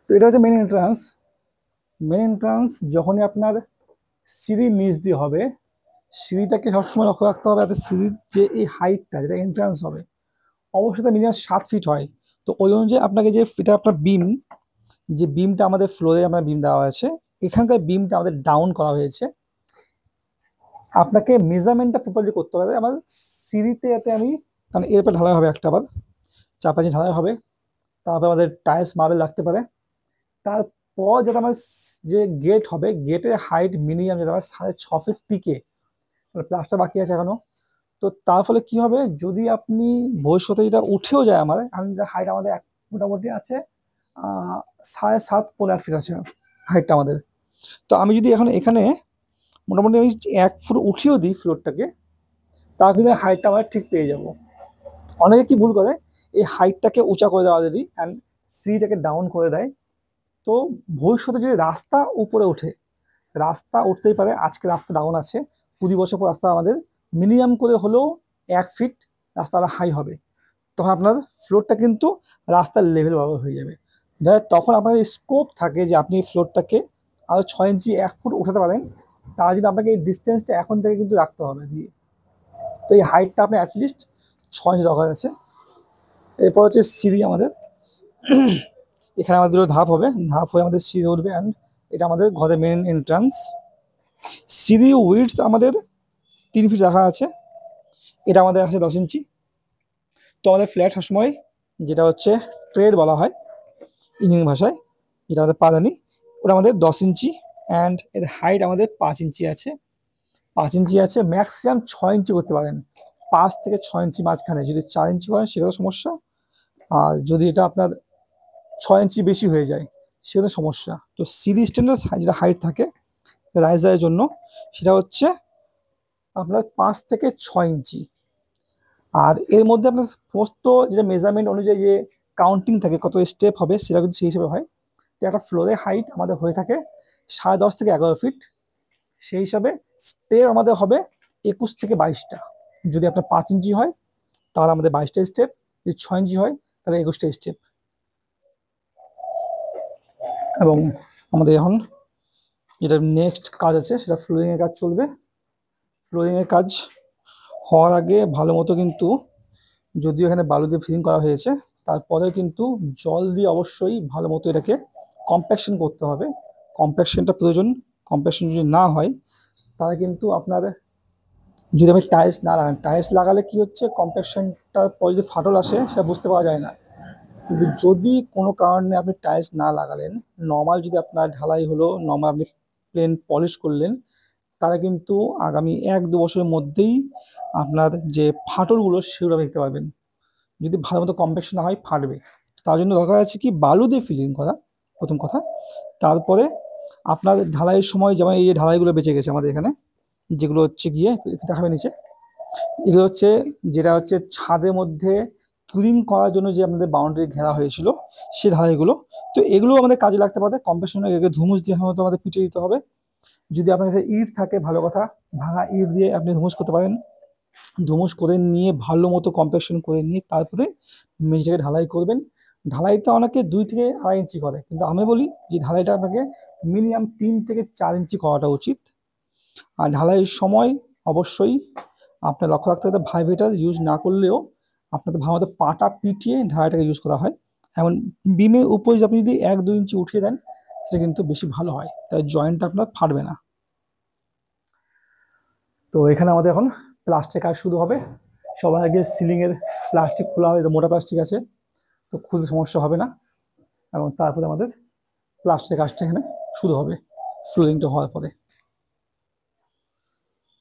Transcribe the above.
তো এটা হচ্ছে মেন এন্ট্রান্স। মেন এন্ট্রান্স যখনই আপনার সিঁড়ির নিচ দিয়ে হবে, সিঁড়িটাকে সবসময় লক্ষ্য রাখতে হবে, যাতে সিঁড়ির যে এই হাইটটা যেটা এন্ট্রান্স হবে অবশ্যই মিনিমাম 7 ফিট হয়। তো ওই অনুযায়ী আপনাকে যে এটা আপনার বিম, যে বিমটা আমাদের ফ্লোরে আমরা বিম দেওয়া আছে, এখানকার বিমটা আমাদের ডাউন করা হয়েছে। আপনাকে মেজারমেন্টটা প্রপারলি করতে হবে। আমার সিঁড়িতে যাতে আমি, কারণ এরপর ঢালাই হবে একটা, আবার 4-5 ইঞ্চি ঢালাই হবে, তারপর আমাদের টাইলস মার্বেল লাগতে পারে। তারপর যাতে আমার যে গেট হবে, গেটের হাইট মিনিমাম যাতে আমার 6.5 ফিট টিকে, প্লাসটা বাকি আছে এখনো। তো তার ফলে কি হবে, যদি আপনি ভবিষ্যতে যেটা উঠেও যায়, আমি হাইট আমাদের মোটামুটি আছে 7.5 পৌনে 8 ফিট আছে হাইটটা আমাদের। তো আমি যদি এখন এখানে মোটামুটি আমি 1 ফুট উঠিয়েও দিই ফ্লোরটাকে, তা কিন্তু হাইটটা আমরা ঠিক পেয়ে যাব। অনেকে কি ভুল করে, এই হাইটটাকে উঁচা করে দেওয়া যদি অ্যান্ড সিটাকে ডাউন করে দেয়, তো ভবিষ্যতে যদি রাস্তা উপরে ওঠে, রাস্তা উঠতেই পারে। আজকে রাস্তা ডাউন আছে, 20 বছর পর রাস্তা আমাদের মিনিমাম করে হলেও 1 ফিট রাস্তাটা হাই হবে, তখন আপনার ফ্লোরটা কিন্তু রাস্তার লেভেল বরাবর হয়ে যাবে। যাতে তখন আপনার স্কোপ থাকে যে আপনি ফ্লোরটাকে আরও 6 ইঞ্চি 1 ফুট উঠাতে পারেন। তার জন্য আপনাকে এই ডিস্টেন্সটা এখন থেকে কিন্তু রাখতে হবে দিয়ে। তো এই হাইটটা আপনি অ্যাটলিস্ট 6 ইঞ্চি দরকার আছে। এরপর হচ্ছে সিঁড়ি আমাদের। এখানে আমাদের দুটো ধাপ হবে, ধাপ হয়ে আমাদের সিঁড়ি উঠবে, অ্যান্ড এটা আমাদের ঘরের মেন এন্ট্রান্স। সিঁড়ি উইডথ আমাদের 3 ফিট রাখা আছে, এটা আমাদের আছে 10 ইঞ্চি। তো আমাদের ফ্ল্যাট সবসময় যেটা হচ্ছে ট্রেড বলা হয় ইঞ্জিনিয়ারিং ভাষায়, যেটা আমাদের পাদানি, ওটা আমাদের 10 ইঞ্চি, অ্যান্ড এর হাইট আমাদের 5 ইঞ্চি আছে। 5 ইঞ্চি আছে, ম্যাক্সিমাম 6 ইঞ্চি করতে পারেন। 5 থেকে 6 ইঞ্চি মাঝখানে, যদি 4 ইঞ্চি হয় সেগুলো সমস্যা, আর যদি এটা আপনার 6 ইঞ্চি বেশি হয়ে যায় সেগুলো সমস্যা। তো সিঁড়ি স্ট্যান্ডার্ড যেটা হাইট থাকে রাইজারের জন্য, সেটা হচ্ছে আপনার 5 থেকে 6 ইঞ্চি। আর এর মধ্যে আপনার সমস্ত যেটা মেজারমেন্ট অনুযায়ী যে কাউন্টিং থাকে, কত স্টেপ হবে, সেটা কিন্তু সেই হিসেবে হয়। তো একটা ফ্লোরের হাইট আমাদের হয়ে থাকে 10.5 থেকে 11 ফিট, সেই হিসাবে স্টেপ আমাদের হবে 21 থেকে 22টা। যদি আপনার 5 ইঞ্চি হয় তাহলে আমাদের 22টা স্টেপ, যদি 6 ইঞ্চি হয় তাহলে 21টা স্টেপ। এবং আমাদের এখন যেটা নেক্সট কাজ আছে সেটা ফ্লোরিংয়ের কাজ চলবে। ফ্লোরিংয়ের কাজ হওয়ার আগে ভালো মতো কিন্তু, যদিও এখানে বালু দিয়ে ফিলিং করা হয়েছে, তারপরে কিন্তু জল দিয়ে অবশ্যই ভালো মতো এটাকে কম্প্যাকশন করতে হবে। কম্প্যাকশনটা প্রয়োজন। কম্প্যাকশন যদি না হয় তাহলে কিন্তু আপনার, যদি আপনি টাইলস না লাগান, টাইলস লাগালে কি হচ্ছে, কম্প্যাকশনটার পরে যদি ফাটল আসে সেটা বুঝতে পাওয়া যায় না। কিন্তু যদি কোনো কারণে আপনি টাইলস না লাগালেন, নর্মাল যদি আপনার ঢালাই হলো, নর্মাল আপনি প্লেন পলিশ করলেন, তাহলে কিন্তু আগামী 1-2 বছরের মধ্যেই আপনার যে ফাটলগুলো সেগুলো দেখতে পাবেন। যদি ভালো মতো কম্প্যাকশন না হয় ফাটবে। তার জন্য দরকার আছে কি, বালু দিয়ে ফিলিং করা প্রথম কথা। তারপরে আপনার ঢালাইয়ের সময়, যেমন এই যে ঢালাইগুলো বেঁচে গেছে আমাদের এখানে, যেগুলো হচ্ছে গিয়ে দেখাবে নিচে, এগুলো হচ্ছে যেটা হচ্ছে ছাদের মধ্যে ক্লিন করার জন্য যে আমাদের বাউন্ডারি ঘেরা হয়েছিল সে ঢালাইগুলো। তো এগুলো আমাদের কাজে লাগতে পারে। কম্প্যাকশনে এগুলো ধুমুস দিয়ে হয়তো আমাদের পিটে দিতে হবে। যদি আপনার কাছে ইট থাকে ভালো কথা, ভাঙা ইট দিয়ে আপনি ধুমুস করতে পারেন। ধুমুস করে নিয়ে ভালো মতো কম্প্যাকশন করে নিয়ে তারপরে মেঝেটাকে ঢালাই করবেন। ঢালাইটা অনেকে 2 থেকে 2.5 ইঞ্চি করে, কিন্তু আমি বলি যে ঢালাইটা আপনাকে মিনিমাম 3 থেকে 4 ইঞ্চি করাটা উচিত। আর ঢালাইয়ের সময় অবশ্যই আপনার লক্ষ্য রাখতে হবে, ভাইব্রেটার ইউজ না করলেও আপনাদের ভালো মতো পাটা পিটিয়ে ঢালাইটাকে ইউজ করা হয়। এমন বিমের উপরে আপনি যদি 1-2 ইঞ্চি উঠিয়ে দেন, সেটা কিন্তু বেশি ভালো হয়, তাই জয়েন্টটা আপনার ফাটবে না। তো এখানে আমাদের এখন প্লাস্টিক কাজ শুরু হবে। সবার আগে সিলিংয়ের প্লাস্টিক খোলা হবে, মোটা প্লাস্টিক আছে, তো খুলতে সমস্যা হবে না। এবং তারপরে আমাদের প্লাস্টিক কাজটা এখানে শুরু হবে ফ্লোরিংটা হওয়ার পরে।